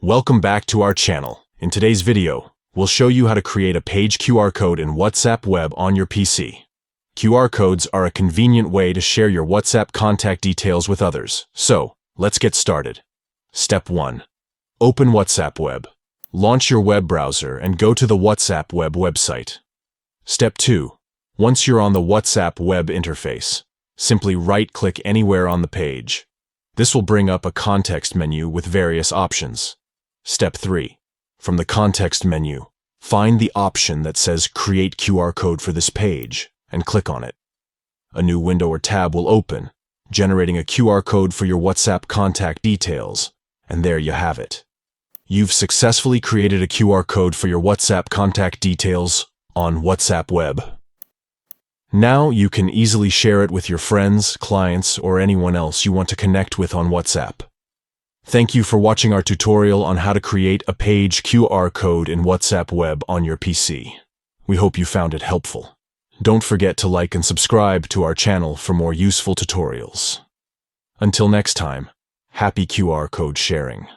Welcome back to our channel. In today's video, we'll show you how to create a page QR code in WhatsApp Web on your PC. QR codes are a convenient way to share your WhatsApp contact details with others. So, let's get started. Step 1. Open WhatsApp Web. Launch your web browser and go to the WhatsApp Web website. Step 2. Once you're on the WhatsApp Web interface, simply right-click anywhere on the page. This will bring up a context menu with various options. Step 3. From the context menu, find the option that says Create QR Code for this page and click on it. A new window or tab will open, generating a QR code for your WhatsApp contact details, and there you have it. You've successfully created a QR code for your WhatsApp contact details on WhatsApp Web. Now you can easily share it with your friends, clients, or anyone else you want to connect with on WhatsApp. Thank you for watching our tutorial on how to create a page QR code in WhatsApp Web on your PC. We hope you found it helpful. Don't forget to like and subscribe to our channel for more useful tutorials. Until next time, happy QR code sharing.